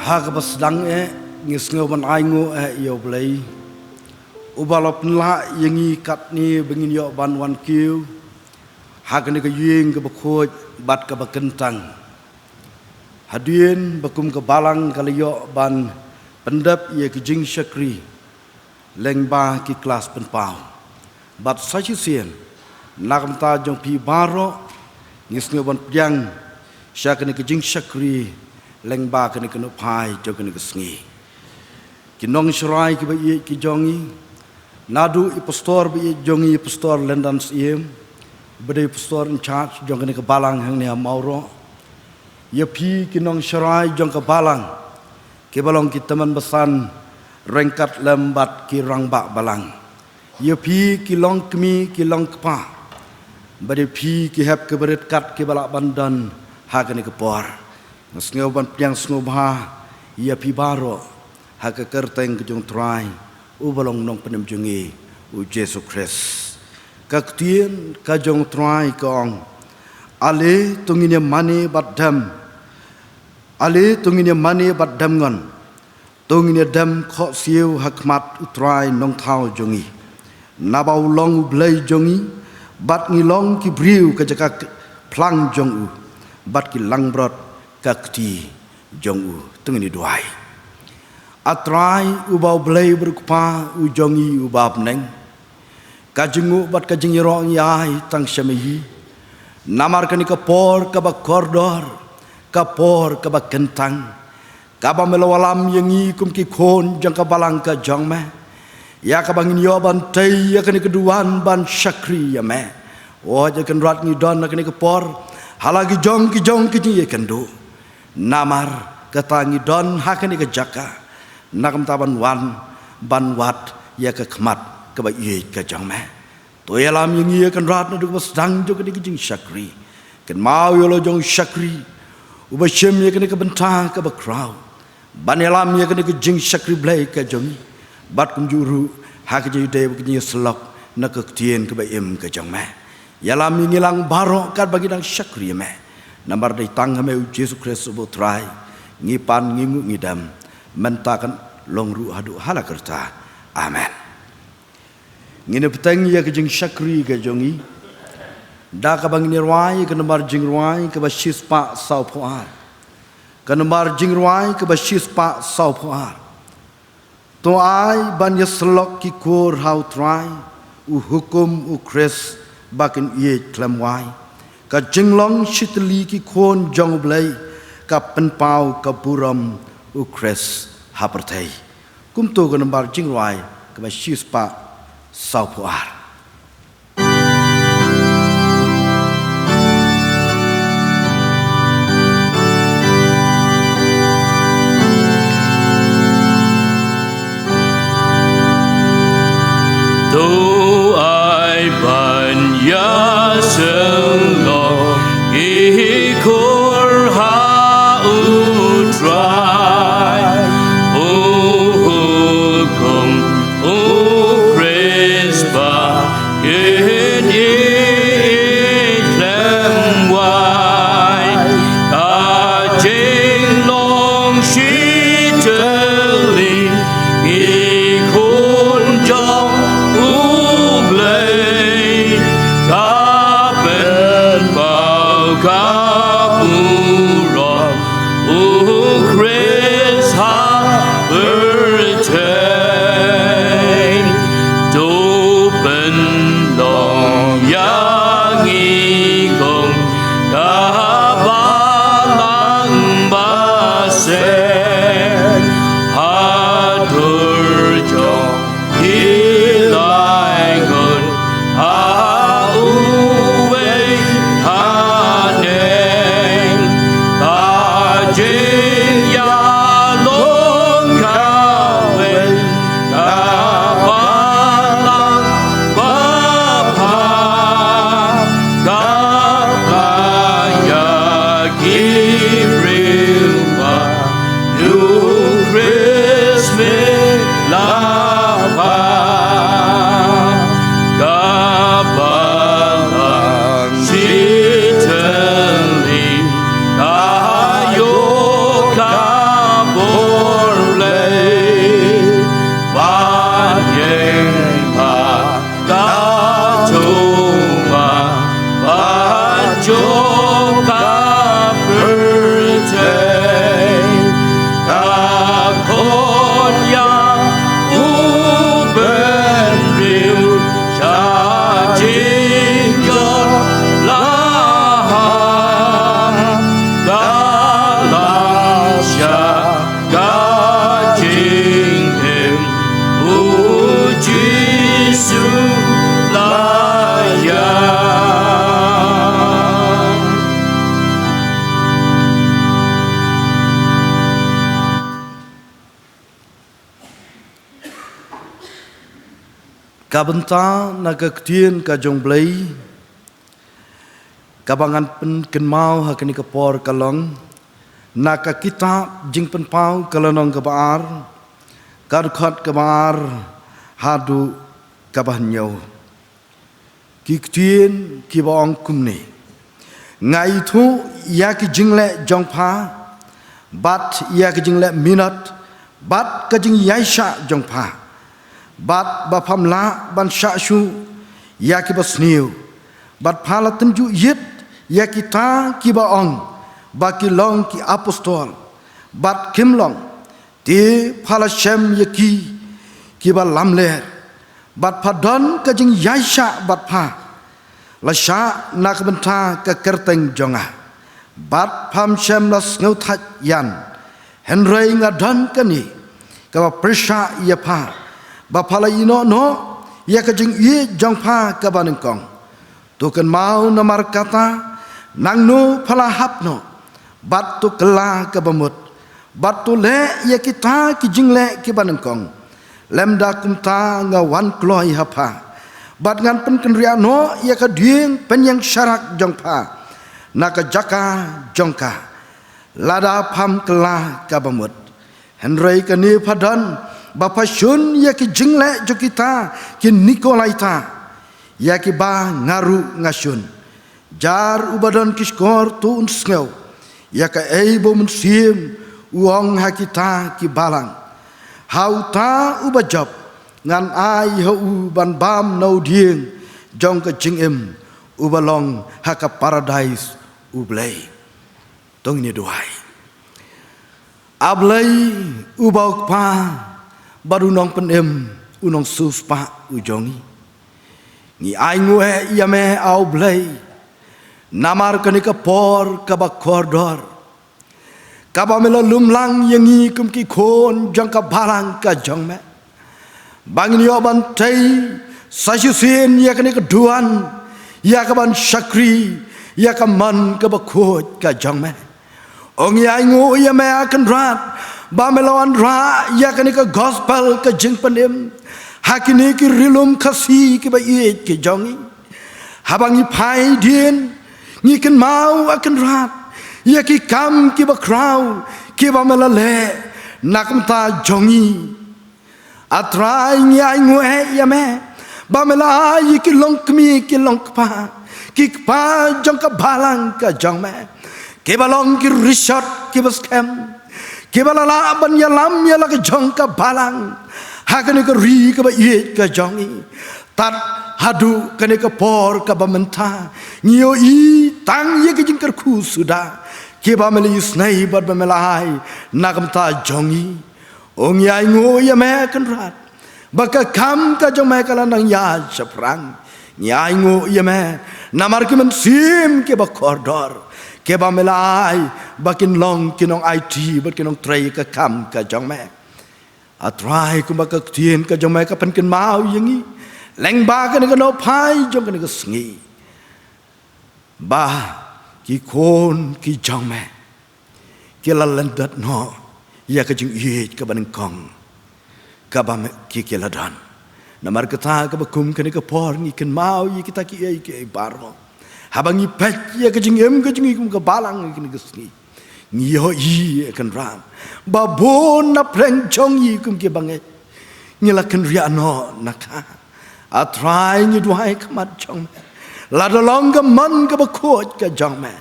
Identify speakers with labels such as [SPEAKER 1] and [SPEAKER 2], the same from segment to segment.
[SPEAKER 1] Hagabas dang ngis ngoban aingo yo blai ubalop la yangi kat ni bengin yo ban wan kiu hagani ka yeng ka bakhoj bat ka bakentang hadien bakum ka balang kali yo ban pendap ye ki jing syakri lengba ki kelas penpau bat sajusien nakam ta jong pi baro ngis ngoban pyang syakani ki jing syakri lengba kini kena pai jong kini kesengi kinong serai ki bayi ki jongi nadu i pastor bayi jongi pastor lendan siem bade pastor in charge jong kini ke balang hang ni mauro ya pi kinong serai jong ke balang ki teman besan rengkat lembat ki rangba balang ya pi ki long kemi ki long kepa bade pi ki hep ke berit kat ki balak bandan ha kini ke por Ngau yang ngubah ia pi baro haka kerteng kejong trai ubalong nong penem jungi u Yesus Kristus kaktien kajong trai kong ale tunginya mani badam ale tunginya mani badam ngon tunginya dam kho siu hakmat utrai nong thau jungi nabau long blai jungi bat ngilong ki briu kajaka plang jong u bat ki langbrot kakti jong u tengini duai atrai ubau belai berkupa u jongi ubab neng kajengu bat kajeng yerong yai tang syamihi namar kani kapor kabak kordor kapor kabak kentang kaba melawalam yengi kum ki khon jang kabalang ka jong me ya kabangin yo bantai ya kani keduan ban syakri ya me oh jakan rat ni don kani kapor halagi jong ki ye kendo namar katangi don hakani ke jaka nakam taban wan ban wat ya ke khmat ke ba ye ke jang me to yalam yang ye kan rat na du bas dang jo ke jing syakri kan mau yo lo jong syakri uba shem ye ke bentang ke ba kraw ban yalam ye ke jing syakri blai ke jong bat kum juru hak je de ke selok na ke tien ke ba em ke jang me yalam yang ngilang baro kat bagi dang syakri me nambar dai tang me Yesus Kristus bo trai ngipan ngingu ngidam mentakan longru hadu halakerta amen ngine petang ya kejing syakri ke jongi da ka bang nirwai ke nambar jingruai ke basis pa sau puar ke nambar jingruai ke basis pa sau puar to ai ban yeslok ki kur hau trai u hukum u Kris bakin ye klamwai ka jinglong shitli ki khon jong blai ka penpau ka buram u Kris hapertai kum to ka nambar jingrai ka ba shispa saupuar
[SPEAKER 2] tu ai ban ya Ikur ha utrai hukum Krispa in Islam wai kajing long shiteli ikun jong ublay kapen Kapuram, Chris Habertain, Dopen long yang ikong kabalang basen, hadur jong hilangun Cabo
[SPEAKER 1] Kabenta naga ketien ka jong blai kabangan pen kenmau hakini kapor kalong naka kitab jing pen pau kalonong kabar kadkhat kabar hadu kabahnyau ki ketien ki baong kumni ngai thu ya ki jingle jong pha bat ya ki jingle minat bat ka jing yaisha jong pha bat bapam la ban sha shu ya ki basniu bat phala tenju yit ya kita ki baong baki long ki apostol bat kimlong ti phala shem ya ki ba lamler bat padon ka jing yaisha bat pha la sha nak benta ka kerteng jonga bat pham shem la sneu that yan henrei ngadan kani ka presha ya pha bapala ino no ya ka jing ye jong pha ka baneng kong tu kan mau namar kata nang no phala hap no bat tu kela ka bamut bat tu le ya kita ki jing le ki baneng kong lemda kumta nga wan kloi hapa bat ngan pen kan ria no ya ka dieng pen yang syarak jong pha naka jaka jongka lada pham kela ka bamut henrei ka ni phadan Bapa shun ya ki jingle jo kita ki nikolaita ya ki ba ngaru ngasun jar ubadon kiskor tu unsngau ya ka eibo munsim uong hakita ki balang hauta ubajab ngan ai ho ban bam no dieng jong ka jingem ubalong haka paradise ublay tong ni duai ablay ubau pa baru nong penem unong suspa ujongi ni ai ngwe yame au blai namar kanika por kaba kordor kaba melo lumlang yangi kum ki khon jang ka balang ka jong me bangni oban tai sashusin ya kanika duan ya kaban shakri ya kaman kaba khot ka jong me ong ai ngo yame akan rat Bamelawan ra ya kanika gospel ka jing panem hakini ki rilum kasi ki ba ye ki jongi habangi pai dien ni kan mau akan rat ya ki kam ki ba kraw ki ba melale nakam ta jongi atrai ni ai ngwe ya me bamela yi ki long kmi ki long pa ki pa jong ka balang ka jong me ki balong ki resort ki ba scam Kibala la ban ya lam ya la ka jong ka balang hakani ka ri ka ba ye ka jongi tat hadu kane ka por ka ba menta nio i tang ye ka jing kar khu suda kiba meli snai bat ba melai nakam ta jongi ong yai ngo ya me kan rat baka kam ka jong me ka nang ya chaprang nyai ngo ya me namar ki men sim ke ba kordor Keba melai bakin long kinong IT bat kinong tray ka kam ka jong me atrai ku baka tien ka jong me ka pen ken mau yangi leng ba ka ni ka no pai jong ka ni ka sngi ba ki kon ki jong me ki la landat no ya ka jing ye ka ban kong ka ba me ki la dan namar ka ta ka ba kum ka ni ka por ni ken mau yi kita ki ai ki baro habangi pet ya ka jing em ka jing kum ka balang ki ni ka sngi ni ho yi kan ram ba bon na preng chong yi kum ki bangai ni la kan ria no naka a try ni duai kamat chong me la da long ka man ka ba khot ka jong me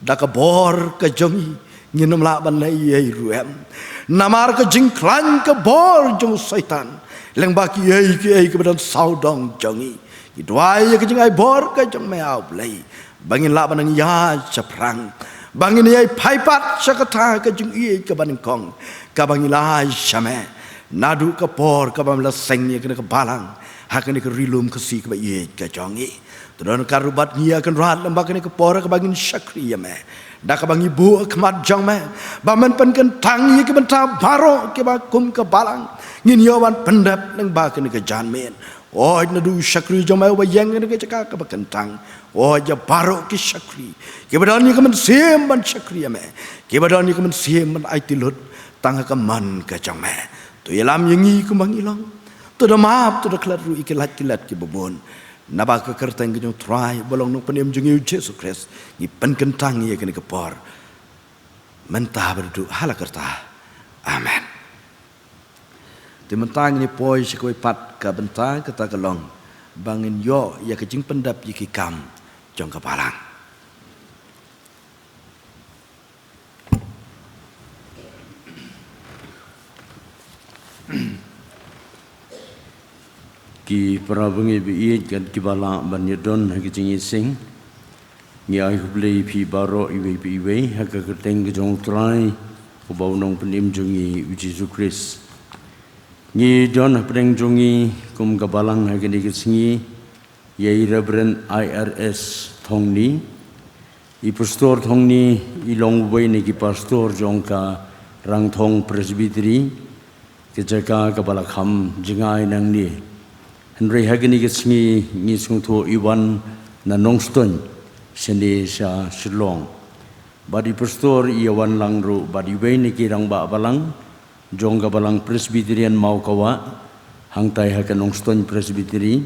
[SPEAKER 1] da ka bor ka jong yi ni nom la ban lai ye ruem namar ka jing klan ka bor jong satan leng ba ki ai ka ban sau dong jong yi ki duai ka jing ai bor ka jong me au play bangin la ban ya chaprang bangin ai phai pat sakatha ka jing yi ka ban kong ka bangin la shame nadu ka por ka bam la seng ni ka balang hakani ka rilum ka si ka ye ka jongi tudon ka rubat ni akan rat lembak ni ka por ka bangin shakri ya me da ka bangi bu kmat jong me ba man pen kan tang ye ka benta baro ke ba kum ka balang ngin yo ban pendap nang ba ka ni ka jan men oi nadu shakri jong me ba yang ni ka caka ka ba kan tang oi ja baro ki shakri ke badan ni ka man sem ban shakri ya me ke badan ni ka man sem ban ai tilut tang ka man ka jong me tu yalam yangi ku bang ilong tu dah maaf tu dah kelat ru ikilat ki bobon naba ke kerteng ki jong try bolong nuk penem jeng Yesus Kristus ni pen kentang ye kene kepor mentah berdu hala kerta amen di mentang ni poi sekoi pat ka bentang kata kelong bangin yo ya kejing pendap ye ki kam jong kapalang
[SPEAKER 3] ki parabangi bi kan ki bala ban yedon ha ki jingi sing ni ai hublei pi baro iwe bi iwe ha ka keteng ki jong trai ko bau nong penim jungi Yesus Kristus ni don pedeng jungi kum ka balang ha ki ki singi ye Reverend IRS Thongni i pastor Thongni i long wei ni ki pastor jong ka rang thong presbytery ke jaka ka bala kham jingai nang ni Henry hagini kisngi ni sungtho iwan na nongston seni sa silong badi pastor iwan langru badi weini kirang ba balang jongga balang presbyterian mau kawa hangtai haka nongston presbytery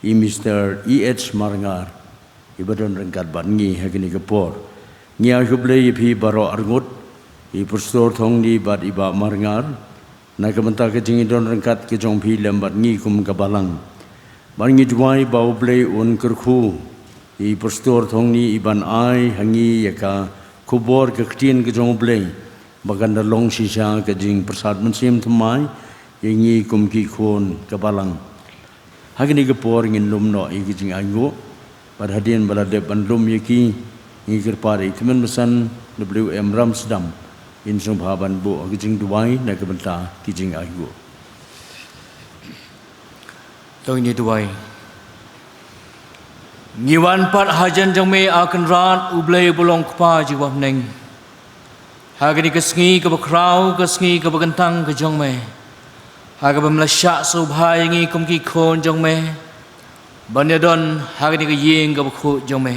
[SPEAKER 3] i Mr. E.H. Marngar ibadon rengkat bangi hagini kepor ngi ahublei pi baro arngut i pastor thongni bad iba Marngar na kamenta ke jingi don rengkat ke jong pi lembat ngi kum kabalang bangi juai bau blei un kerku i pastor thongni iban ai hangi yaka kubor ke ktien ke jong blei baganda long sisa ke jing persat mensim thmai yengi kum ki khon kabalang hagini ke por ngin lum no i jing ango bar hadien balade ban lum yeki ngi kerpari temen mesan WM Ramsdam in sung phaban bo kijing duai na kabenta kijing ayu
[SPEAKER 2] Tong ni duai ngiwan pat hajan jang me akan ran ublei bolong kpa jiwa neng hagani kesngi ke bakrau kesngi ke bagantang ke jong me haga bamlasya subhai ngi kum ki khon jong me banyadon hagani ke yeng ke bakhu jong me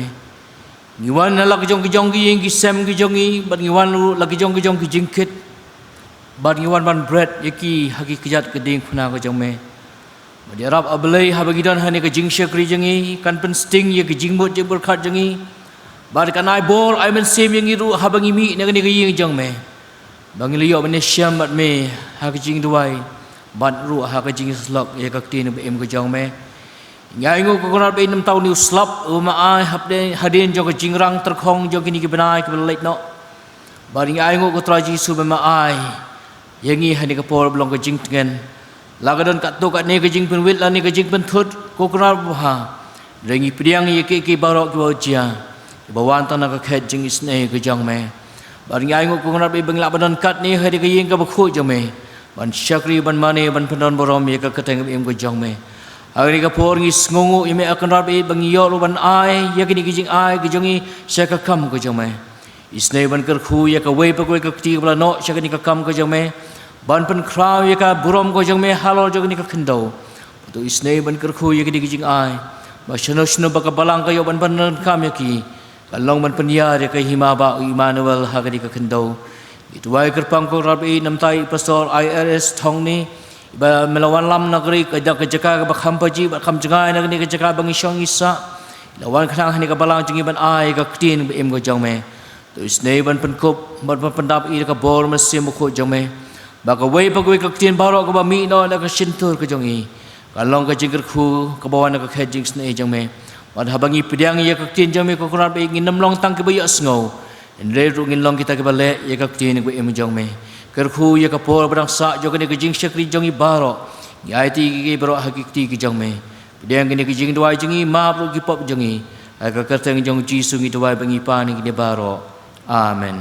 [SPEAKER 2] ngiwan na lagi jong ki yeng ki sem ki jongi bat ngiwan lagi jong ki jingkit bat ngiwan ban bread yaki hagi kejat ke ding phuna ke jong me badi arab ablei habagi don hani ke jing syakri jongi kan pen sting ye ke jingbot je berkat jongi bat kan ai bol ai men sem yang iru habangi mi ne ke yeng jong me bangi liyo men syam bat me hagi jing duai bat ru hagi jing slok ye ka tin be em ke jong me Nyai ngô có nói bên năm tàu new slap mà ai hấp đen hadin cho cái chính răng ter khong cho cái này cái bên ai cái bên lệch nó bà đi nyai ngô có trai Giêsu mà ai yang nghi hani cái por belong cái chính tengen laga don kat to kat ne cái chính bên wit la ne cái chính bên thut có nói ha rồi nghi piang ye cái barok cái chia bawan tanah cái khet chính isne cái jang me bà đi nyai ngô có nói bên beng la badan kat ne hari cái yang cái bakhu jang me ban syakri ban mane ban pendon borom ye cái keteng em cái jang me Hari ka por ngi sngongo ime akan rabi bangi yo ruban ai yakini kijing ai kijongi syaka kam kejome isne ban kerkhu ya ka wei pakoi ka kti bla no syaka ni ka kam kejome ban pen kraw ya ka burom kejome halor jogni ka khendo tu isne ban kerkhu yakini kijing ai ba shno shno ba ka balang ka yo ban ban kam yaki kalong ban penya ya ka hima ba Emmanuel hakani ka khendo itu wai kerpang ko rabi namtai pastor IRS Thongni ba melawan lam negeri ke jaka ba khampaji ba kham jangai negeri ke jaka bangi syong isa lawan khang hani ka balang jingi ban ai ka ktin ba em go jong me tu isne ban penkop ban pendap i ka bor mesim ko jong me ba ka wei pa ka ktin baro ka ba mi no na ka sintur ka jong i ka long ka jingker khu ka bawan ka khet jing sne jong me ban habangi pidyang ya ka ktin jong me ko kurat ba ngin nam long tang ke ba ya sngo re ru ngin long kita ke ba le ya ka ktin ba em jong me kerkhu ya kapor barang sa jogane ke jing syakri jongi baro yaiti ki baro hakikti ki jong me pedang kini ki jing dua jongi ma pro ki pop jongi aga kerteng jong Jisu ngi dua bangi pani ki baro amen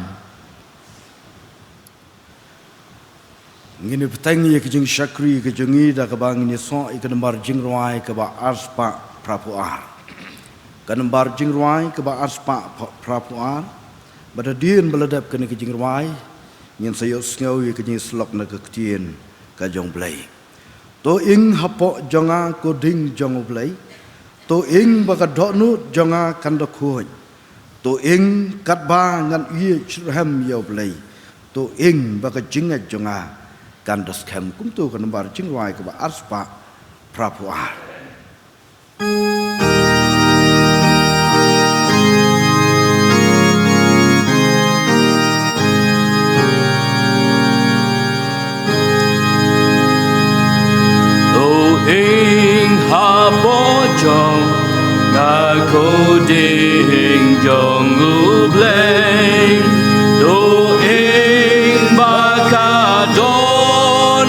[SPEAKER 1] ngini petang ye ke jing syakri ke jongi da ka bang ni so ik nambar jing ruai ke ba arspa prapuar ka nambar jing ruai ke ba arspa prapuar bada dien beladap ke jing ruai Nhân sayo ngau ye kenyi slok na ketien ka jong blai to ing hapo jonga ko ding jong blai to ing ba ka do nu jonga kan do khoi to ing kat ba ngan ye chram yo blai to ing ba ka jinga jonga kan do skam kum tu kan bar jing wai ka ba arspa พระผู้อา
[SPEAKER 2] Ing ha bo jong nga ko ding jong u blei do ing ba ka do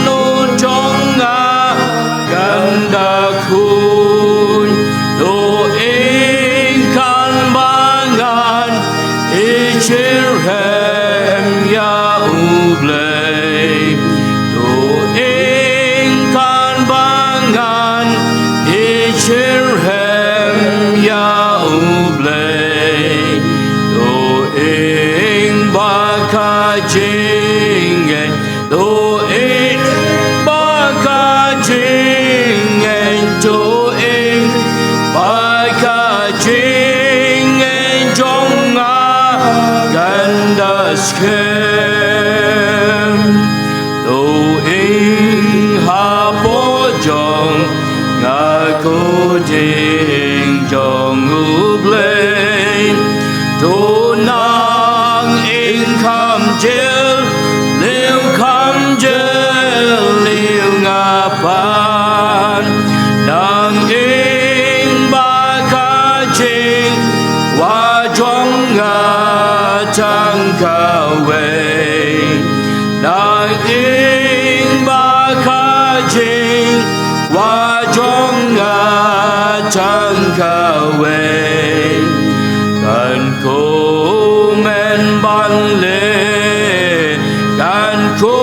[SPEAKER 2] no jong nga kan da kun do ing kan bangan e chirhem ya u blei do ing kan bangan e chirhem ya u blei do ing ba ka jing do ing ba ka jing do ing ba ka jing jong nga gan da skem do ing ha bo jong nga ko ding jong u blei do nang ing kam jil liu kam jil liu nga pan nang ing ba ka jing wa jong nga chang ka wei nang ing ba ka jing wa jong nga chang ka wei kan ko men ban le kan ko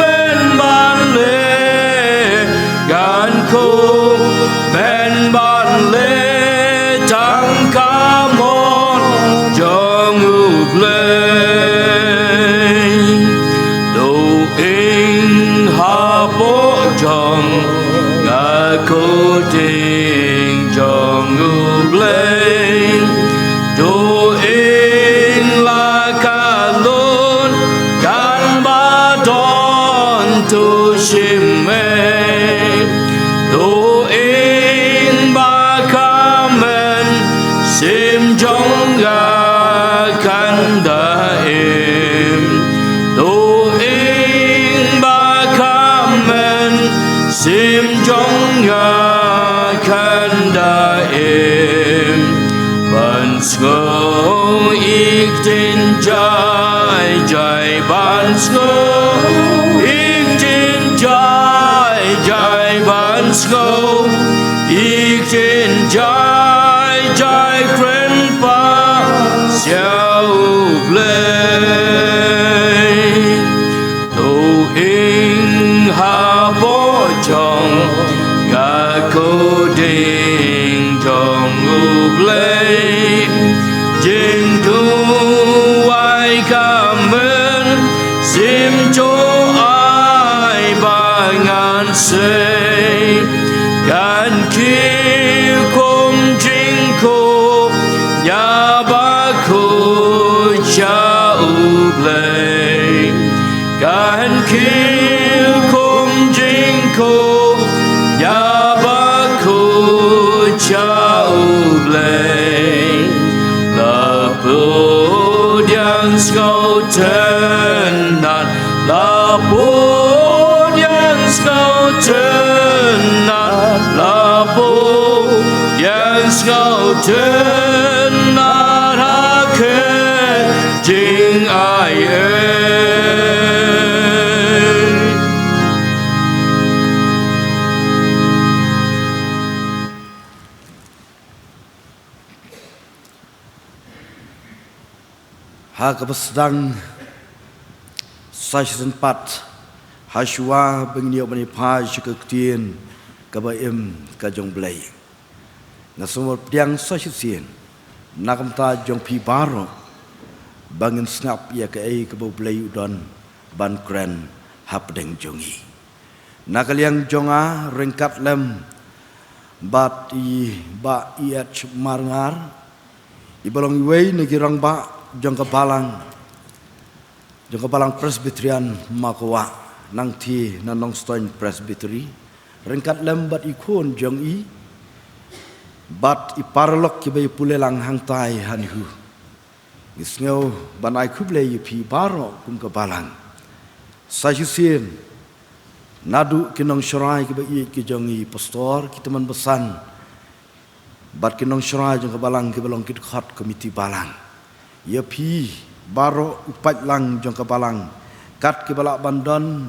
[SPEAKER 2] men ban le kan ko men ban le chang ka mon jong u blei do ing ha bo jong nga ko ding jong u blei do ing la ka lun kan ba don tu shim me do ing ba ka men sim jong ga kan da im do ing ba ka men sim jong ga kan da im ban sko ik tin jai jai ban sko ik tin jai jai ban sko ik tin jai jai kren pa xiao blei do ing ha bo jong nga ko ding jong u blei jing du wai ka men sim cho ai ba ngan se kan ki kum jing ko ya ba ko cha u blei kan ki kum jing ko ya ba ko cha u blei la po diang skau ten nat la po diang skau ten nat la po diang skau ten nat ha ke jing ai
[SPEAKER 1] ha ka sedang sai sempat haswa bengnio bani pa ke tien ka ba em ka jong blei na semua tiang sai sien nakam ta jong pi baro bangin snap ya ka ai ka ba blei udon ban kren hap deng jongi nakaliang jonga rengkat lem bat I ba iat marngar ibalong wei negirang ba jong kapalang Presbyterian Makwa nang thi na nong stoin Presbytery rengkat lembat ikon jong i bat i parlok ki bay pulelang hang tai han hu isngau banai kuble yu pi baro kum ka balang sajusien nadu kinong syarai ki bay ki jong i pastor ki teman besan bat kinong syarai jong ka balang ki balong ki khat komiti balang ya pi baro upat lang jong ka balang kat ki balak bandon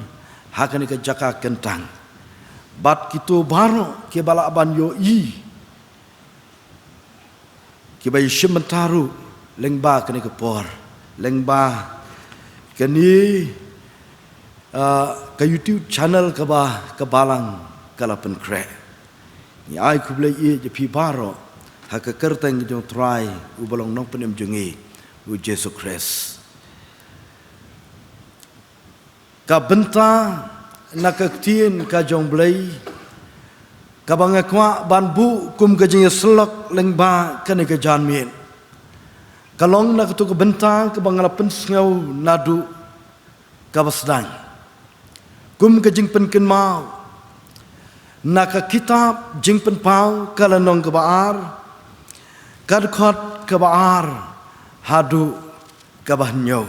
[SPEAKER 1] hakani ka jaka kentang bat kitu baro ki balak ban yo i ki bay shimentaru lengba kani ke por lengba kani ka YouTube channel ka ba ka balang kalapan kre ni ai kuble ye je pi baro ha ka kerteng jong try u balong nong penem jongi u Jesus Christ ka benta na ka tien ka jong blai kabang akwa banbu kum ka jing selok lengba kani ka janmin kalong na tu ka bentang ka bangala pensngau nadu ka basdang kum ka jing pen ken mau na ka kitab jing pen pau kala nong ka baar kad khot ka baar hadu ka bahnyo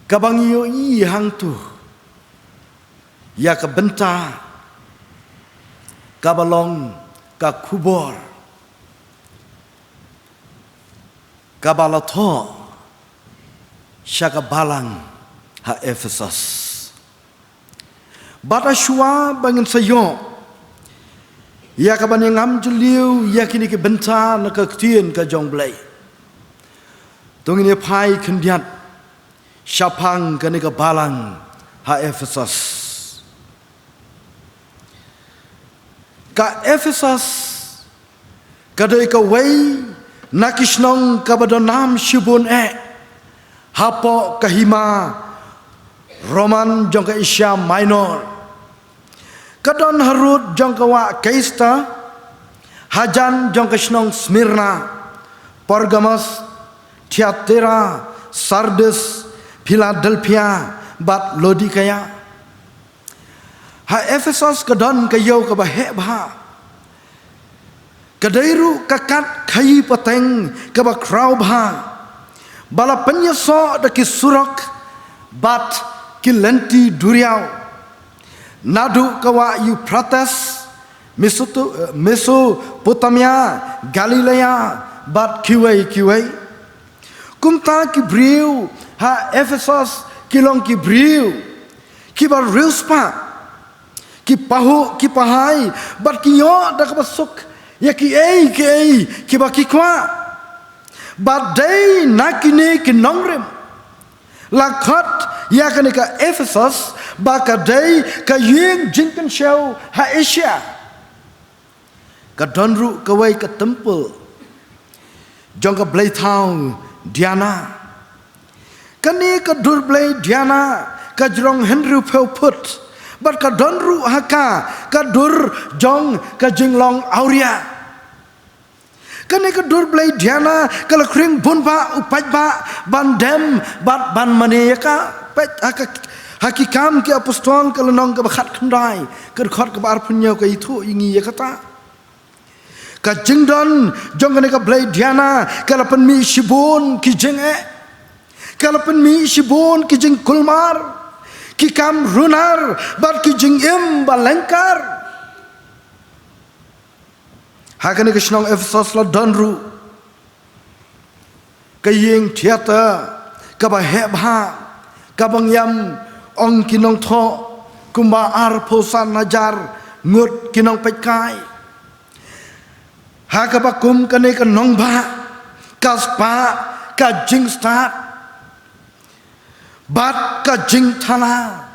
[SPEAKER 1] kabang yo i hang tu ya ka benta ka balong ka kubor ka balatho syaka balang ha Ephesus bata shua bangun sayo ya ka ban ngam juliu ya kini ke benta na ka tien ka jong blai tungini pai kendiat syapang ka ni ka balang ha Ephesus ka Ephesus kadai ka wei nakisnong kabadonam shibun hapo kahima Roman jong ka Asia Minor kadon harut jong ka wa Kaista hajan jong ka snong Smyrna Pergamos Thyatira Sardis Philadelphia bat Laodikia ha Ephesus kadon kayo ka bahe bah kadairu kakat kai pateng ka ba krau bah bala penyeso da ki surak bat ki lenti duriau nadu ka wa Euphrates Mesopotamia Galilea bat kiwai kumta ki briu ha Ephesus kilong ki briu ki ba ruspa ki pahu ki pahai bat ki yo da ka basuk ya ki ki ba ki kwa bat dei nakine ki nongrem lakhat ya ka ka Ephesus ba ka dei ka yeng jinkan show ha Asia ka donru ka wai ka temple jong ka blai town Diana kani ka dur blai Diana ka jrong Henry put bat ka donru haka ka dur jong ka jinglong Auria kani ka dur blai Diana kala kring bunba upajba bandem bat ban maneka pet hakikam ki apostol kala nong ka khat khandai ka khot ka bar punyo ka itu ingi yakata ka jingdon jong kani ka blai Diana kala pen mi shibun ki jenge kala pen mi shibun ki jing kulmar ki kam runar bat ki jing im balengkar hakani ka snong Ephesus la donru ka yeng theater ka ba hebha ka bang yam ong kinong tho kumba ar posan najar ngut kinong pekai ha ka ba kum kani ka nong ba ka spa ka jing start bat ka jing thala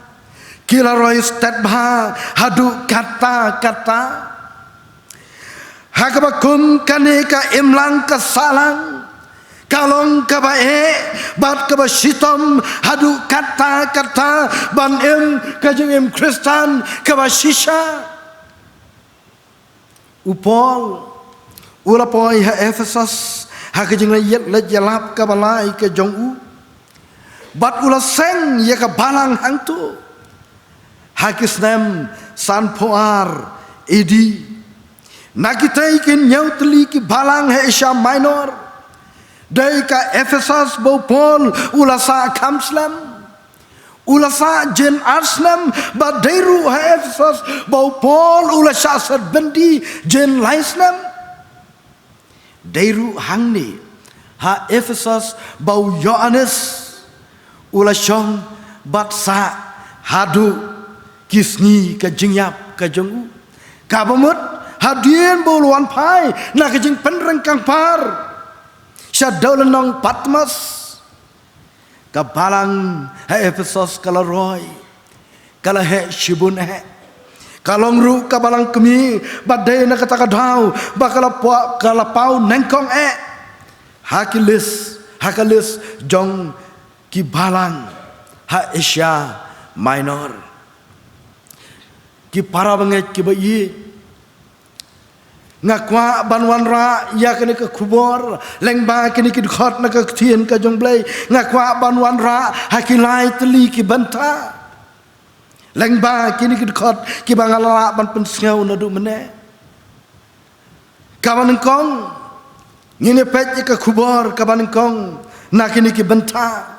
[SPEAKER 1] kila roi stat bha hadu kata hakabakum kane ka imlang ka salang kalong ka ba bat ka ba shitam hadu kata ban ka jing Kristan ka ba shisha upol ula poi ha Ephesus ha ka jing yet la jalap ka balai ka jong u bat ula seng ya ka balang hang tu hakisnem san poar edi nakitai kin nyau teli ki balang he Asia Minor dai ka Ephesus bo Paul ulasa kamslam ulasa jen arslam badairu ha Ephesus bo Paul ulasa serbendi jen laislam dairu hangni ha Ephesus bo Yohanes ulashong batsa hadu kisni ka jingyap ka jongu kabamut hadien boluan pai na ka jing penreng kang par syadaulenong Patmos ka balang ha Ephesus kala roy kala he shibun he kalong ru ka balang kemi badai na kata kadau bakala kala pau nengkong hakalis jong ki balang ha Asia Minor ki para banget ki bayi ngakwa banwan ra ya kene ke kubor lengba kene ki khot na ka thien ka jongblai ngakwa banwan ra hakilai teli ki banta lengba kene ki khot ki bangala ban pensngau na du mene kawan kong ngine pet ka kubor kawan kong na kene ki banta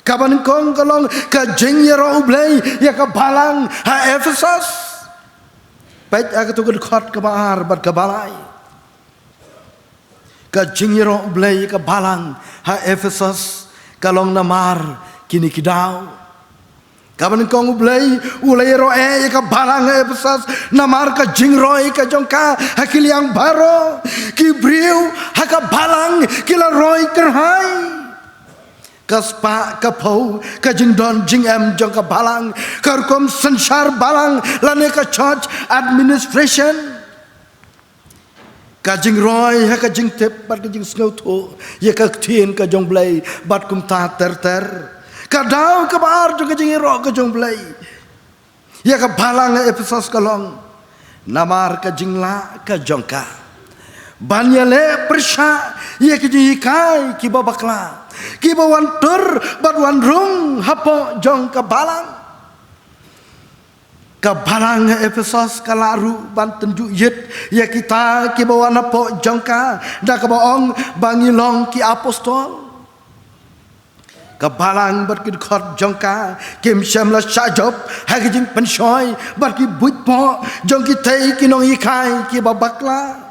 [SPEAKER 1] kaban kong kalong ka jengyero ublay ya ka balang ha Ephesus pet aga tu khot ka bar bat ka balai ka jengyero ublay ka balang ha Ephesus kalong namar kini kidau kaban kong ublay ulay ro ya ka balang ha Ephesus namar ka jingroi ka jongka hakiliang baro kibriu ha ka balang kila roi kerhai kaspa kapau kajing don jing em jong ka balang karkom sansar balang lane ka church administration kajing roy ha kajing tep bat kajing snow tho ye ka thien ka jong blai bat kum ta ter kadau ka bar jong kajing ro ka jong blai ye ka balang Ephesus kalong namar kajing la ka jong ka banyale persha ye kajing kai ki babakla ki bawan tur bat wan rung hapo jong ka balang Ephesus kalaru ban tenju yet ya kita ki bawan hapo jong ka da ka baong bangilong ki apostol ka balang bat ki khot jong ka kim sham la sajop ha ki jing pensoi bat ki buit po jong ki thei ki nong ikai ki babakla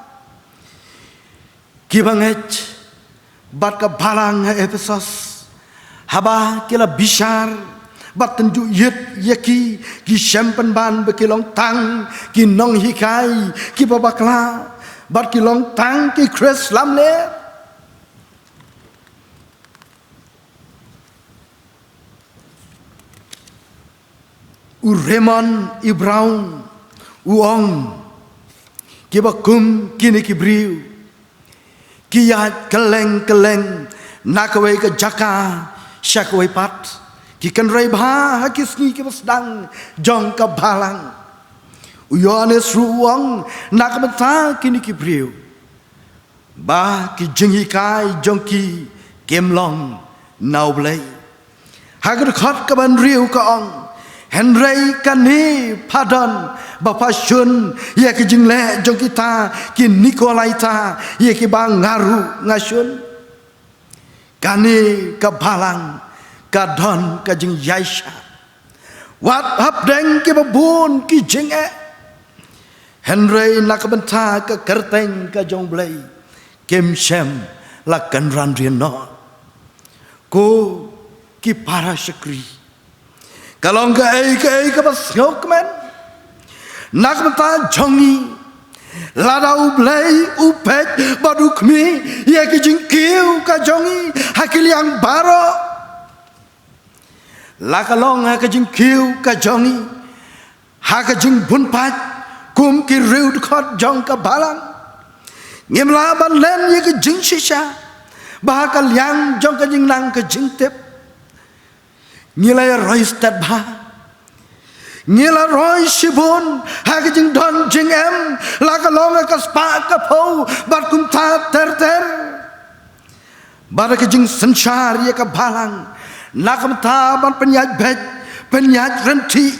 [SPEAKER 1] ki banget bat ka balang Ephesus haba kila bishar bat tenju yet yaki ki champan ban bekilong tang ki nong hikai ki babakla bat ki long tang ki kres lamle u Raymond i Brown u ong ki bakum kini ki briu kiat keleng nakawai ke jaka syakawai pat kikan rai bha hakisni ke sedang jong ka balang Yohanes ruang nakmata kini ki briu ba ki jingi kai jong ki kemlong naublai hagar khot ka ban riu ka ong Henry kani padon bapa shun ya ki jingle jong kita ki Nikolaita ya ki bang ngaru ngasun kani ka balang ka don ka jing yaisha wat hap deng ki babun ki jinge Henry nak benta ka kerteng ka jong blai kem shem la kan ran rian no ko ki para syakri kalau enggak ke pas ngokmen nak menta jongi lada ublai upet badukmi ya ki jingkiu ka jongi hakiliang baro la kalong ha ka jingkiu ka jongi ha ka jing bunpat kum ki riu khot jong ka balang ngimla ban len ya ki jing shisha ba ka liang jong ka jing nang ka jing tep ngilai roi stat ba ngila roi shibun ha ka jing don jing em la ka long ka spa ka po bat kum ta ter ba ka jing sanchar ya ka balang na ka ta ban penyaj bet penyaj renti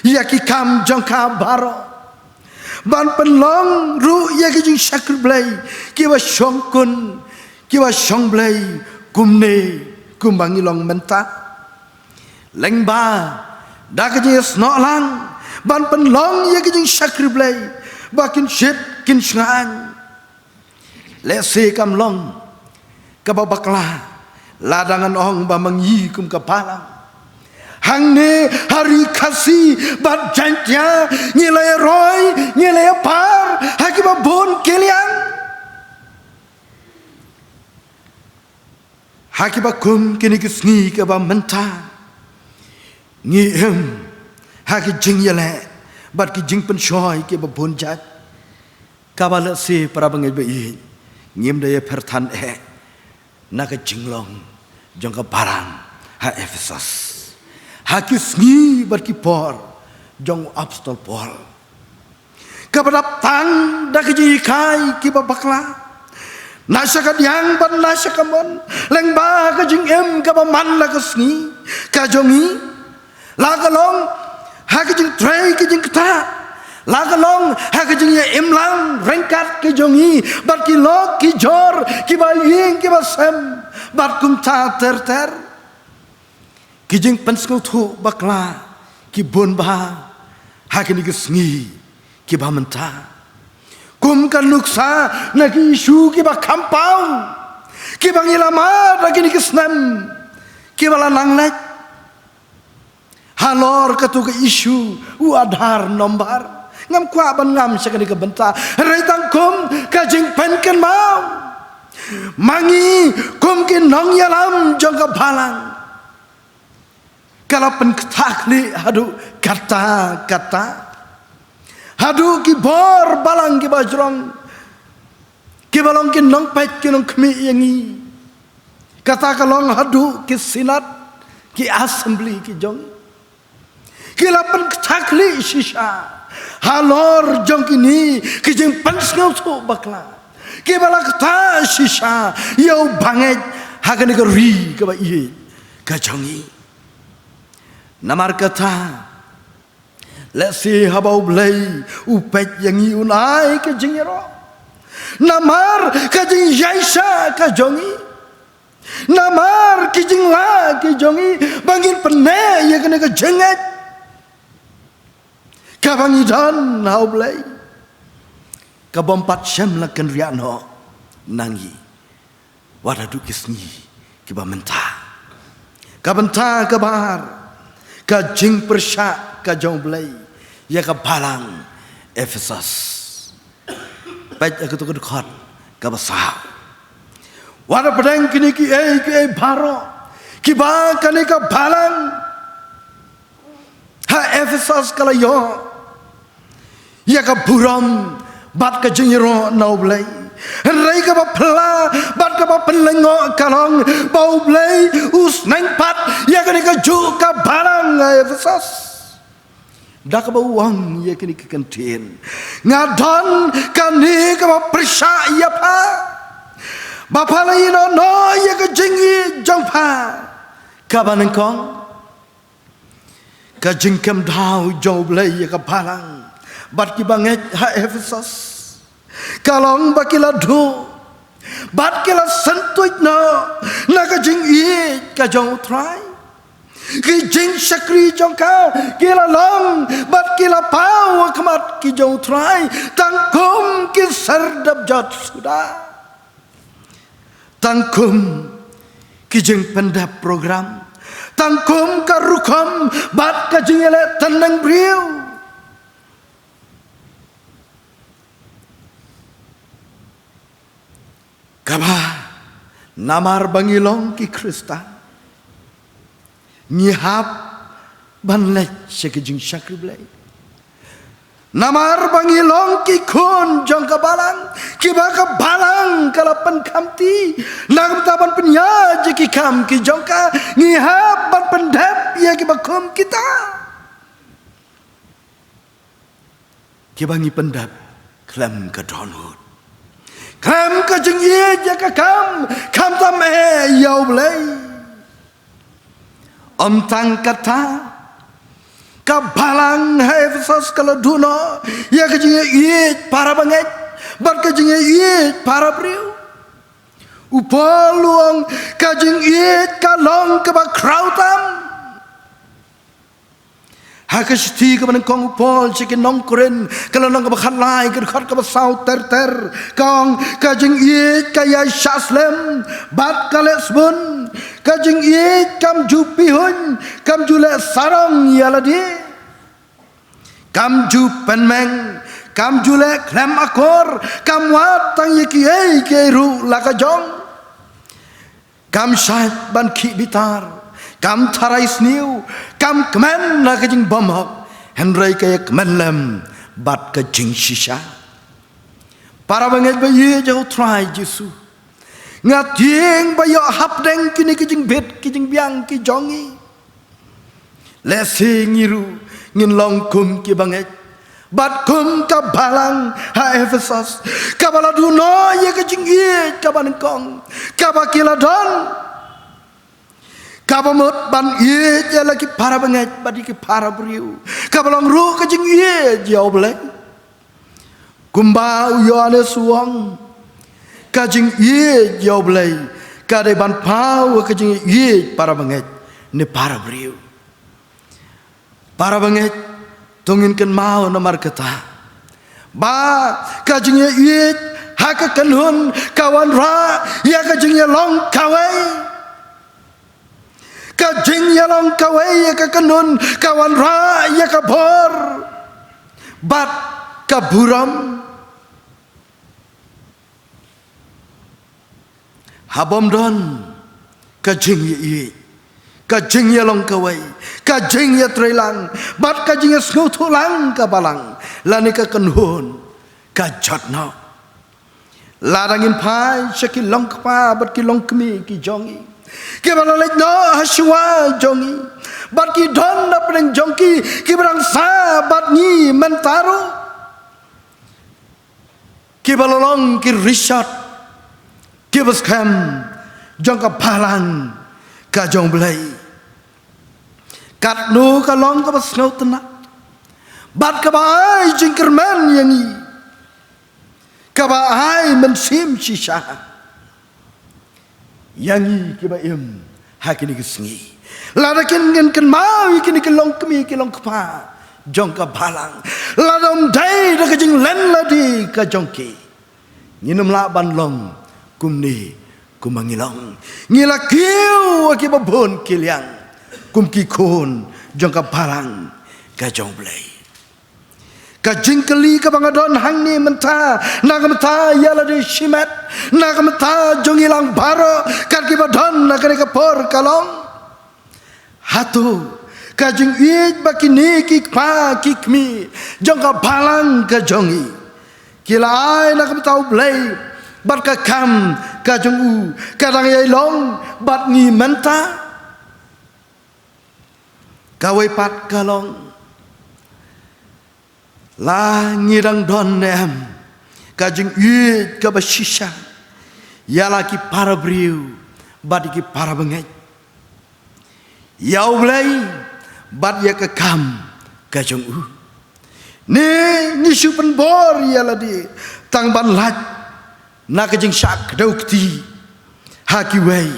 [SPEAKER 1] ya ki kam jong ka baro ban penlong ru ya ki jing shakr blai ki wa shong kun ki wa shong blai kumne kumbangi long menta leng ba da ki jing sno lang ban penlong ya ki jing shakr blai ba kin shit kin shngang le se kam long ka ba bakla ladangan ong ba mangi kum ka palang hang ne hari khasi bat jantya ngilai roy ngilai par hakiba bon keliang hakiba kum kini kisni ka ba menta ngi em haki jing yale bat ki jing pen shoy ke ba bon jat ka ba le se para bangai ba i ngim de perthan naga jinglong jong ka barang ha Efesus hakis ngi barki por jong apostol Paul kapadap tang dak ji kai ki babakla nasaka diang ban nasaka mon leng ba ka jing em ka ba man la ka sngi ka jongi la ka long ha ka jing trei ki jing ta la ka long ha ka jing em lang rengkat ki jongi bat ki lok ki jor ki ba ying ki ba sem bat kum ta ter ter kijing penskau tu bakla ki bon bah hakini ki sngi ki ba menta kum kan nuksa na ki isu ki ba kampau ki ba ngilama hakini ki snem ki ba lanang lek halor katu ke isu u adhar nombar ngam kwa ban ngam sakani ke benta reitang kum kajing penken mau mangi kum ki nong yalam jongka balang kalau pentakli hadu kata hadu ki bor balang ki bajrong ki balong ki nong pet ki nong kmi yangi kata kalong hadu ki sinat ki assembly ki jong ki la pentakli shisha halor jong kini ki jeng pensngau tu bakla ki balak ta shisha yau banget hagani ka ri ka ba iye ka jongi namar kata lesi habau blai upet yang unai ke jingiro namar ke jing yaisa ke jongi namar ke jing la ke jongi bangin pene ya kena ke jenget ka bangi dan hau blai ka bompat syam la ken riano nangi wadadu kisni ki ba menta ka benta ka bahar ka jing persyak ka jong blai ya ka balang Efesus baik aku tu khot ka basah wada pedang kini ki baro ki ba kani ka balang ha Efesus kala yo ya ka buram bat ka jingiro nau blai rai ka ba pla bat ka ba penlengo kalong bau blai us nang pat ya kani ka ju ka barang Efesus dak ba uang ya kini ka kantin ngadon kani ka ba persya ya pa bapa lai no ya ka jingi jong pa ka ba nang kong ka jingkem dau jo blai ya ka barang bat ki banget ha Efesus kalong bakila do bat kila sentuit no naga jing i ka jong try ki jing shakri jong ka kila long bat kila pau kamat ki jong try tangkum ki sardap jat sudah tangkum ki jing pendap program tangkum ka rukam bat ka jing ele tenang briu kaba namar bangilong ki Krista ngihap banlet sekejing syakri blai namar bangilong ki kun jong kabalang ki baka balang kalapan kamti nagam taban penya ki kam ki jongka ngihap ban pendap ya ki bakum kita ki bangi pendap klam ka donut kam ka jing ye ja ka kam tam yau blai om tang kata kabalang Efesus kalau duno ya kejingnya iit para banget bat kejingnya iit para priu upaluang kajing iit kalong kebak krautam hakasti keban kong upol cikin nong kuren kalau nong kebak lai kerkat kebak sau ter kong kajing iit kaya syaslem bat kales bun kajing iit kam jupihun kam jule sarong yaladi kam jupen meng kam jule klem akor kam watang yiki ei keru lakajong kam syait ban ki bitar kam tarai sniu kam kemen lakajing bomhok henry kaya kemen lem bat kajing shisha para banget bayi jauh try Yesu ngatieng bayo hap deng kini kajing bet kajing biang ki jongi lesi ngiru ngin long kum ki banget bat kum kabalang ha Efesus kabala duno ye kajing ye kaban kong kabakila don kabamut ban ye je lagi para banget badi ki para briu kabalong ru kajing ye jauh boleh kumba uyane suang kajing ye jauh boleh kadai ban pau kajing ye para banget ni para briu para banget tungin mau nomor kata ba kajingnya iit haka kanhun kawan ra ya kajingnya long kawai kajingnya long kawai ya kanhun kawan ra ya kabor bat kaburam habom don kajingnya iit kajingnya long kawai kajingnya trelang bat kajingnya snutulang kabalang lani ka kanhun kajatna larangin pai shaki long kpa bat ki long kmi ki jongi ke balalek no haswa jongi bat ki don na preng jongki ki barang sa bat ni mentaro ki balalong ki rishat ki baskam jongka palang kajong belai kat nu kalong ka basnau tenak bat ka bai jingkerman yangi ka bai mensim shisha yangi ki ba im hakini kisngi ladakin ngen kan mau kini kelong kemi kelong kpa jong ka balang ladom dai da kajing len ladi ka jongki nginum la ban long kumni kumangilong ngila kiu akiba bon kiliang kumki kon jongka parang kajong blay kajing keli ka bangadon hangni menta nagamta yala di shimet nagamta jongilang baro karkiba don nakare ka por kalong hatu kajing ij bakini kikpa kikmi jongka palang kajongi kilai nagamta blay bat ka kam kajong u kadang yai long bat ngi menta kawai pat kalong la ngirang don em kajing u ka bashisha yala ki para briu bat ki para bengai yau blai bat ya ka kam kajong u ni ngisu penbor yala di tang ban lat na kajing syak daukti hakiwai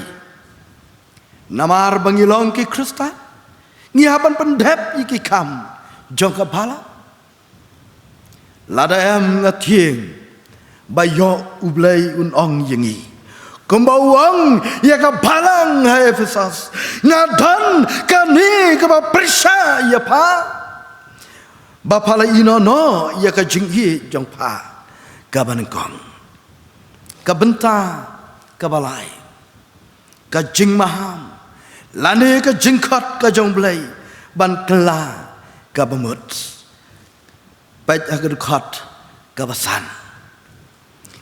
[SPEAKER 1] namar bangilong ki Krista ngihapan pendep iki kam jongka bala lada em ngatieng bayo ublay unong yengi kumbawang ya ka balang ha Efesus ngadan kani ka persa ya pa bapala inono ya ka jinghi jongpa kabanengkong kabenta kabalai kajing maham lane ka jingkot ka jongblai ban kela ka bamut pait agar khot ka basan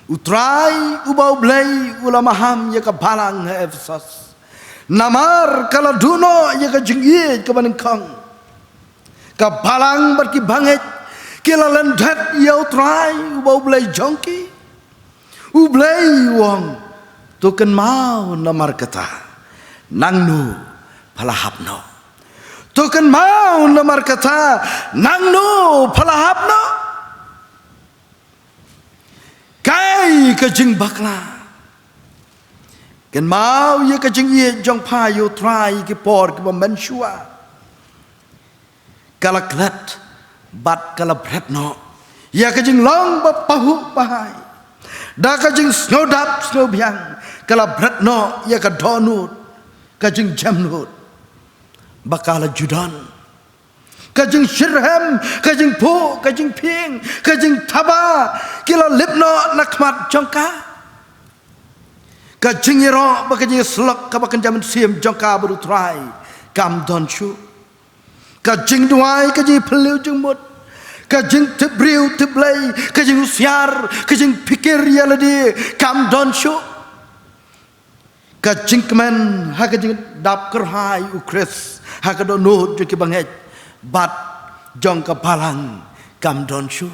[SPEAKER 1] utrai ubau blai ulama ham ya ka balang ha Efesus namar kala duno ya ka jingye ka banengkong ka balang bar ki banget kila lendat ya utrai ubau blai jongki ublai wong tuken mau namar kata nangnu palahapno Tukan mau namar kata nang no palahap no. Kai kajing bakla. Kan mau ye kajing ye jong pa yo try ke por ke mensua. Kala klat bat kala bret no. Ya kajing long ba pahu bahai. Da kajing snow dap snow biang. Kala bret no ya ka donut. Kajing jamnut. Bakala judan. Kajing shirham, kajing po, kajing ping, kajing taba. Kila lipno nakmat jongka. Kajing iro bakajing slok kabakan jaman sim jongka baru try. Kam don chu. Kajing duai kajing peliu jengmut. Kajing tebriu teblay, kajing usiar, kajing pikir ya ladi kam don chu. Kajing kemen ha kajing dap kerhai ukris ha kadonut juki banget bat jong kapalang kam don chu.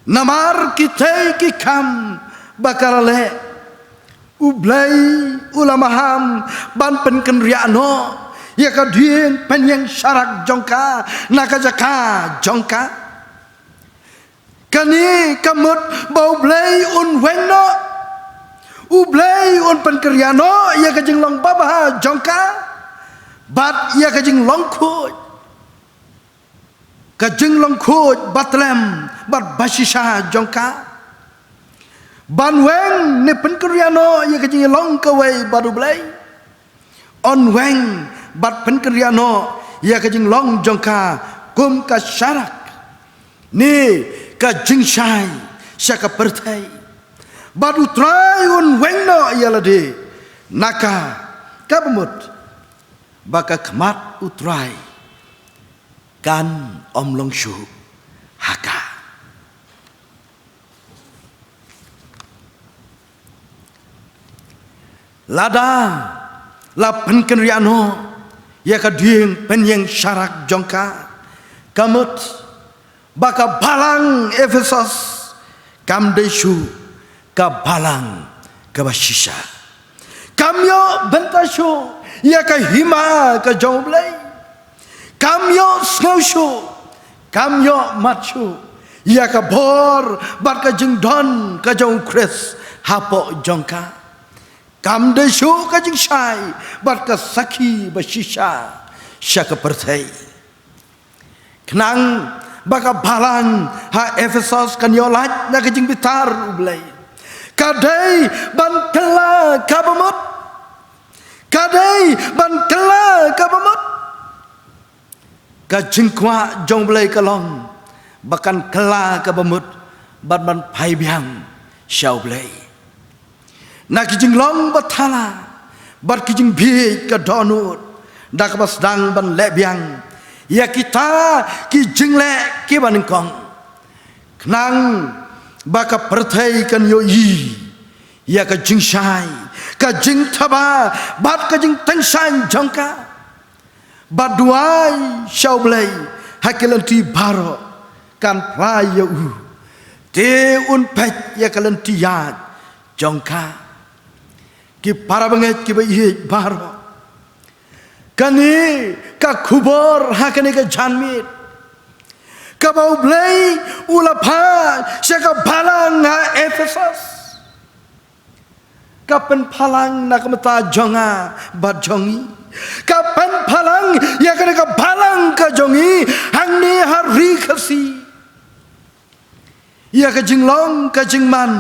[SPEAKER 1] Namar kita ki kam bakalale ublay ulamaham ban penken riano ya kadien penyeng syarak jongka nakajaka jongka kani kamut bau blay un weno ublay un penkeriano ya kajing long babah jongka bat ya kajing long kuj kajing long kuj batlem bat basisha jongka banweng ni penkeriano ya kajing long kawai baru blay on weng bat penkeriano ya kajing long jongka kum ka syarak ni kajing syai syaka pertai badu trayun wengno yalade naka kabumut baka kemat utrai kan omlong shu haka lada la penkeriano ya kading penyeng syarak jongka kamut baka balang Efesos kam deshu ka balang ka basisha kamyo bentashu ya ka hima ka jonglay kamyo snowshu kamyo machu ya ka bor bat ka jingdon ka jong kris hapo jongka kam deshu ka jing shai bat ka saki basisha syaka pertai kenang baka balang ha Efesos kan yolat na ka jing bitar ublay kadai ban kela kabamut kadai ban kela kabamut kajing kwa jong blai kalong bakan kela kabamut ban pai biang syau blai nak kijing long bathala bat kijing bi ka donut dak bas dang ban le biang ya kita kijing le ki ban kong knang baka pertai kan yo yi ya ka jing shai ka jing thaba bat ka jing tang shan jongka baduai shau blai hakelanti baro kan prayo te un pet ya kalanti ya jongka ki para banget ki bai baro kani ka khubor hakane ka janmit kabau blay ulapha syaka balang ha Efesos kapan palang nakamata jonga bajongi kapan palang ya kana ka balang ka jongi hangni hari khasi ya ka jinglong ka jingman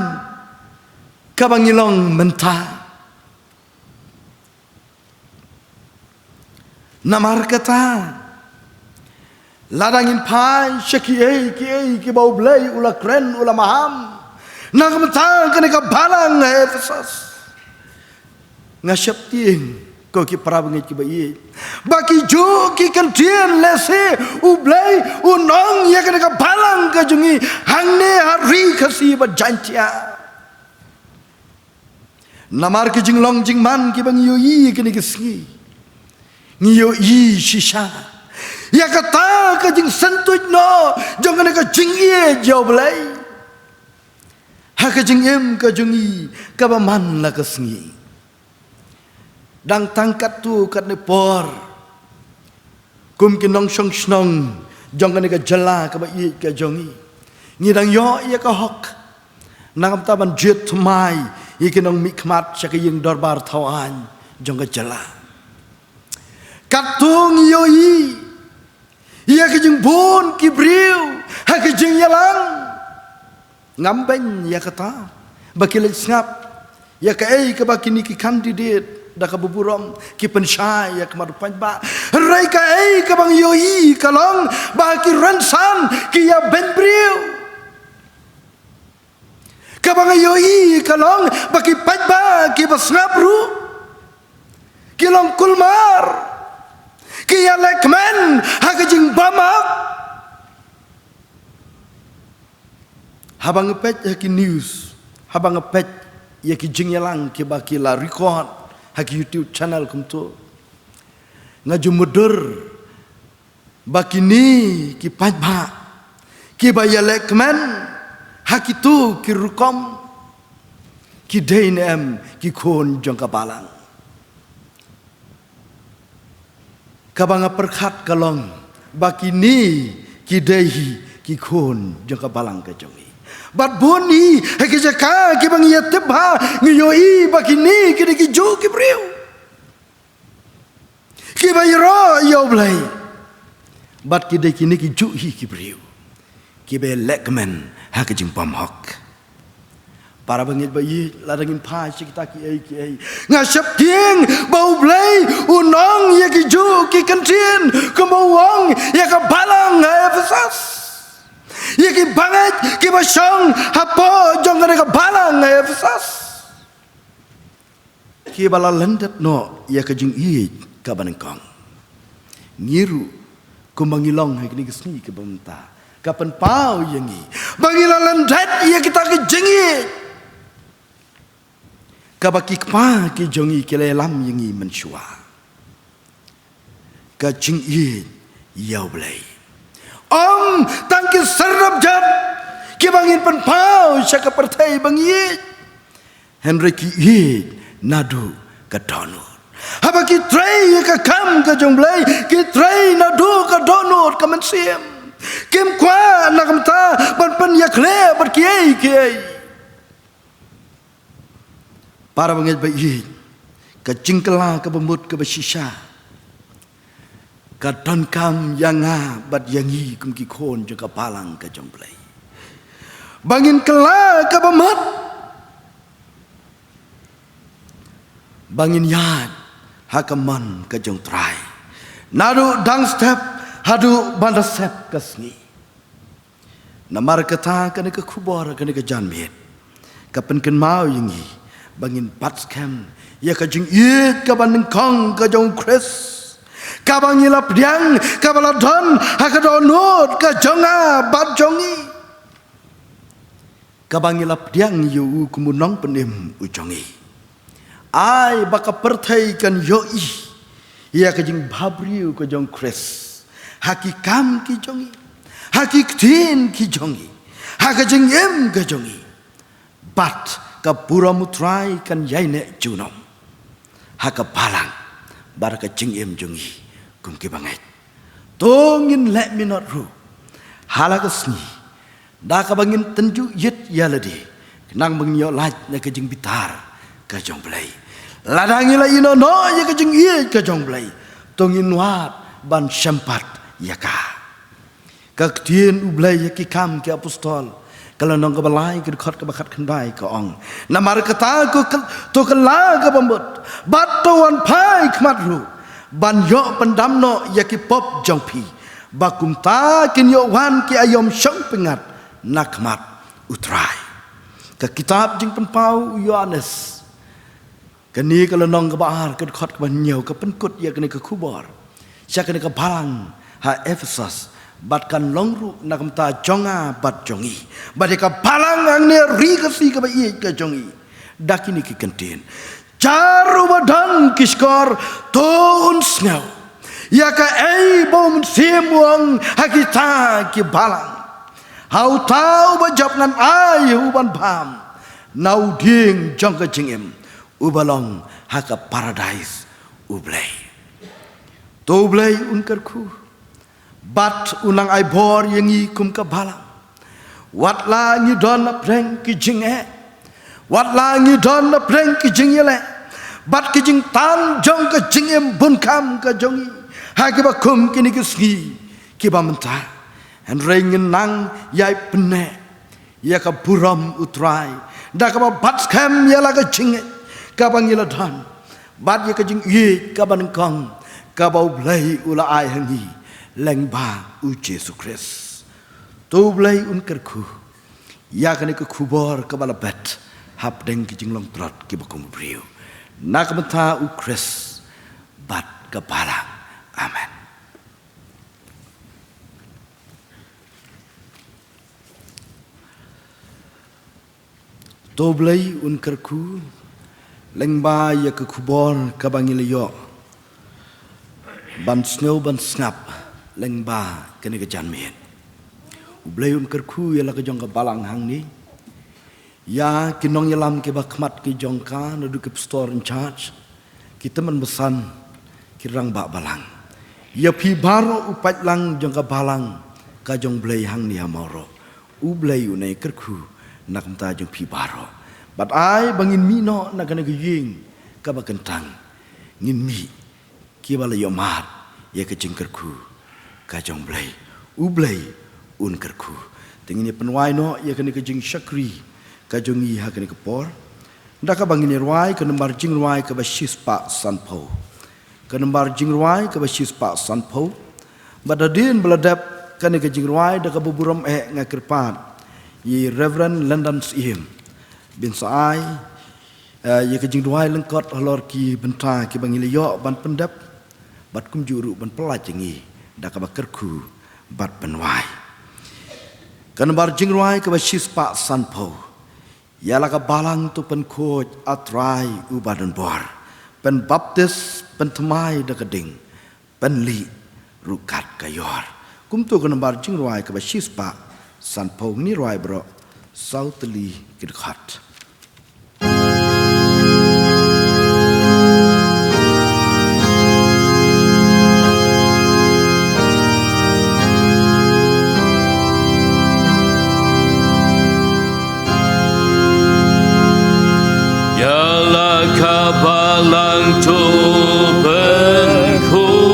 [SPEAKER 1] ka bangilong menta namar kata ladangin pai syaki ki bau blay ula kren ula maham nakamata kana ka balang Efesos ngasyap ting ko ki parabangit ki bai baki jo ki kantien lese ublay unong ya kana ka balang ka jungi hangne hari khasi ba jantia namar ki jinglong jingman ki bang yoi kini kisngi ngiyo yi shisha ya kata ka jing sentuj no jangan ka jing ye jau belai ha ka jing em ka jungi ka baman la ka sngi dang tangkat tu kat ne por kum kinong song snong jong kan ka jala ka ba i ka jongi ngi dang yo ia ka hok nang ta ban jet mai i kinong mikmat cha ka ying darbar thawan jong ka jala katung yo i ia ka jing bon ki briu ha ka jing yalang ngam ben ya kata bakil ngap ya ka ei ka bakini ki candidate da ka buburom ki pensyai ya ka marupan ba rai ka ei ka bang yoi ka long ba ki ransan ki ya ben briu ka bang yoi ka long ba ki pa ki bas ngapru ki long kulmar ki ya lekmen ha ka jing bamak habang pet ki news habang pet ya ki jing yalang ki baki la record haki YouTube channel kum tu ngaju mudur baki ni ki pajba ki bayalek men haki tu ki rukom ki deinem ki kon jong kapalang kabanga perkhat kalong baki ni ki dehi ki kon jong kapalang ka jongi bat boni heki jaka ki bang ya tebha ngiyoi bakini ki jo ki briu ki bayro yo blai bat ki de kini ki ju hi ki briu ki be lekmen ha ki jing pam hok para bangit bayi ladangin pa kita ki ai ngasap tieng bau blai unong ya ki ju ki kantin kemawang ya ka balang Efesus Yaki banget ki basong hapo jong ka balang Efesus ki bala lendet no ya ka jing i ka banengkong ngiru kumangilong ha kini kesni ke bamta kapan pau yangi bangila lendet ya kita ki jingi ka baki pa ki jongi ki lelam yangi mensyua ka jing i yau blai Om tangki serap jat ki bangin pen pau syaka pertai bangit Henry ki i nadu ka donut haba ki tray ka kam ka jongblai ki tray nadu ka donut ka mensim kim kwa nakam ta ban pen ya kle ber ki para bangit bai ka jingkela ka bembut ka basisha Kadon kam yanga bat yangi kum ki kon jaka palang ka jongblai bangin kela ka bamat bangin yad hakaman ka jong trai nadu dang step hadu banda step kasni namar kata kana ka khubor kana ka janmet kapen ken mau yangi bangin pat scam ya ka jing ye ka bandeng kong ka jong Chris kabang ilap diang kabaladon hakadonut ka jonga bat jongi kabang ilap diang yu kumunong penim ujongi ai baka perthai kan yoi ya kajing babriu ka jong Chris hakikam ki jongi hakiktin ki jongi hakajing em ka jongi bat ka puramutrai kan yaine junong hakapalang baraka jing em jongi kum ki bangai tongin let me not ru halagasni da ka bangin tenju yet yaladi nang bang yo laj na ka jing bitar ka jong blai ladangi la ino no ya ka jing ye ka jong blai tongin wat ban sempat ya ka tien u blai ya ki kam ki apostol kalau nong ka balai ka khot ka bakat khandai ka ong namar kata ko to ka la ka bambut batuan pai khmat ru ban yo pendamno yaki pop jongpi bakum ta kin yo wan ki ayom syong pengat nakmat utrai ka kitab jing penpau Yohanes kani kalau nong ka bahar ka khot ka nyau ka penkut ya kani ka khubor sya kani ka balang ha Efesus bat kan longru nakam ta jonga bat jongi bat ka balang ang ne ri ka si ka ba i ka jongi dakini ki kantin Jaru badan kiskor toun snau ya ka ei bom simuang hakita ki balang hau tau bajap nan ai uban pam nau ding jong ka jingem ubalong haka paradise ublai to blai unkar khu bat unang ai bor yang i kum ka balang wat la ngi don na preng ki jinge wat la ngi don na preng ki jingele bat ki jing tan jong ka jingem bun kam ka jongi ha ki ba kum ki ni ki ski ki ba menta en ringen nang yai pene ya ka buram utrai da ka ba bat kam ya la ka jinge ka ba ngi la dan bat ya ka jing ye ka ba kong ka ba blai ula ai hangi leng ba u Jesu Christ tu blai un kerku ya ka ni ka kubor ka ba la bet hap deng ki jing long trot ki ba kum briu nak menta u Christ bat ka bala amen. Toblay un kerku lengba ya ke kubor kabangil yo ban snow ban snap lengba kene ke janmien ublay un kerku ya la ke jong ka balang hang ni ya kinong yalam ke bakmat ke jong ka no du ke store in charge kita man besan kirang ba balang ya pi baro upat lang jong ka balang ka jong blay hang ni amoro ublay unai kerku nak mta jong pi baro bat ai bangin mino nak kena giying ka ba kentang ngin mi ki bala yo mat ye ke jingkerku ka jong blai u blai un kerku tengini penwai no ye kena ke jing syakri ka jong i ha kena ke por ndak ka bangin ruai ke nembar jing ruai ka ba shispa sanpo ke nembar jing ruai ka ba shispa sanpo badadin beladap kena ke jing ruai dak ka buburam ngakirpat ye Reverend London Sim bin saai ye ke jing duai lengkot halor ki benta ki bangil yo ban pendap bat kum juru ban pelaj ngi da ka bakerku bat penwai kan bar jing ruai ka basis pa sanpo ya la ka balang tu pen khoj atrai u badan bor pen baptis pen tmai da keding pen li rukat kayor kum tu kan bar jing ruai ka basis pa san po ni roi bro southly kidkhat
[SPEAKER 2] Yala kabalang tu penkun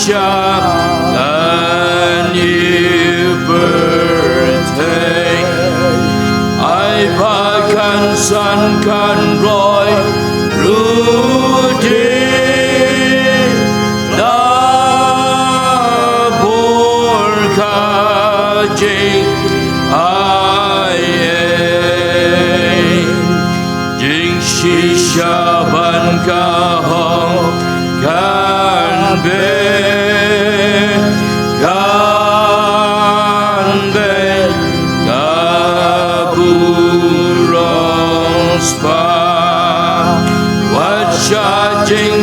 [SPEAKER 2] and you berteng I bahkan san kan roy rudi dapur kajing ai jing shisha ban kahong kan be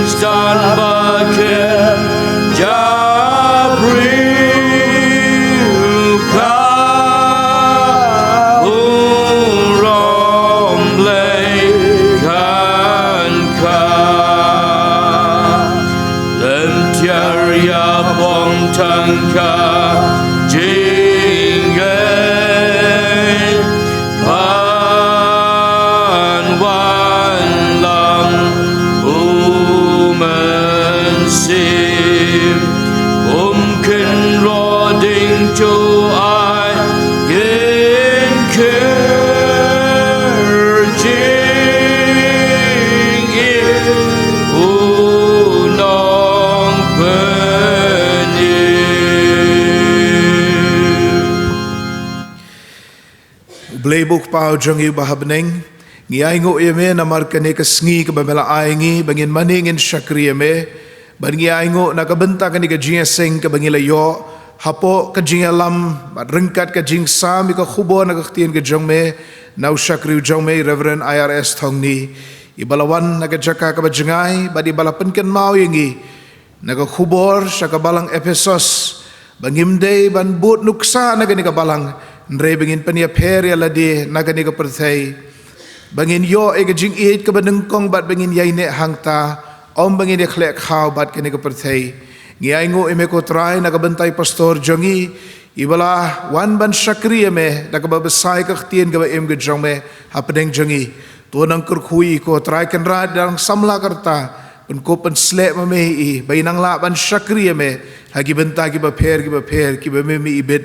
[SPEAKER 2] Stan baken jabriuka urom lekan ka lem tiaria bong tangka jingge pan wan lang can rodding to I get kerjing it unong penyim
[SPEAKER 4] Blebuk pau jongi bahabning Ngiai ngo eme namar kane kesngi ke bamela aingi bangin maningin syakri eme ban ngiai ngo nakabenta kane ke jinga seng ke bangila yo hapo ke jinga lam bat rengkat ke jing sam ke khubo nak ktien ke jongme nau syakri jongme Reverend IRS thongni ibalawan nak jaka ke bajengai badi bala penken mau yengi nak khubor syaka balang Efesos bangimdei ban but nuksa nak ni ke balang nre bangin penia peri alade nak ni ke perthai bangin yo ega jing it ke benengkong bat bangin yai ne hangta om bangin de khlek khaw bat kene ke perthei ngiai ngo eme ko trai na bentai pastor jongi ibala wan ban syakri eme na ba besai ke ktien ke em ge jongme hapdeng jongi to nang kur khui ko trai kan ra dang samla karta pen ko pen slek me i bainang la ban syakri eme hagi bentai ki ba pher ki ba me ibet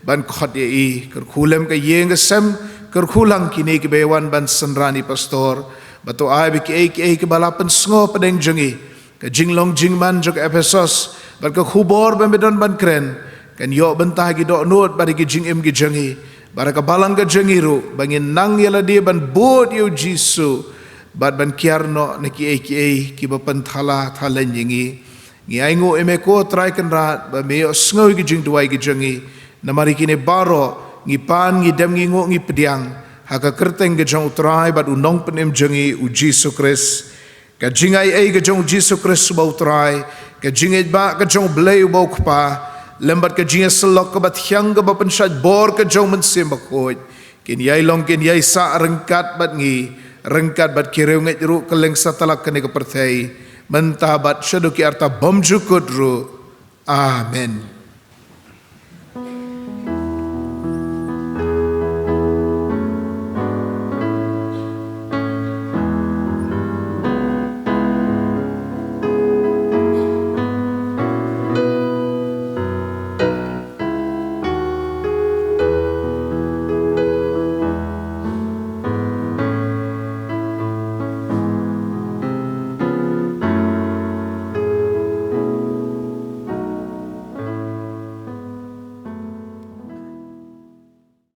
[SPEAKER 4] ban khot ye i kur khulem ke yeng ke sem kerkulang kini ke bewan ban senrani pastor batu ai bi ke balapan sngo pedeng jengi ke jinglong jingman jok Efesos ban ke khubor ban bedon ban kren kan yo bentah gi dok not bari gi jingim gi jengi baraka balang ke jengi ru bangin nang yala dia ban bot yo jisu bat ban kiarno ne ki bapan thala thalen jingi ngi aingo emeko try kan rat ba me sngo gi jing duai gi jengi namari kini baro ngipan ngidam ngingo ngi pediang haka kerteng ke jong utrai bat unong penem jengi u Jesu Kris ka jingai ai ke jong Jesu Kris ba utrai ka jingai ba ke jong blei ba ukpa lembat ke jingai selok ke bat hyang ke ba pensat bor ke jong mensim bakoj kin yai long kin yai sa rengkat bat ngi rengkat bat kireu ngai ru keleng satalak kene ke perthai mentabat syaduki arta bom jukut ru amen.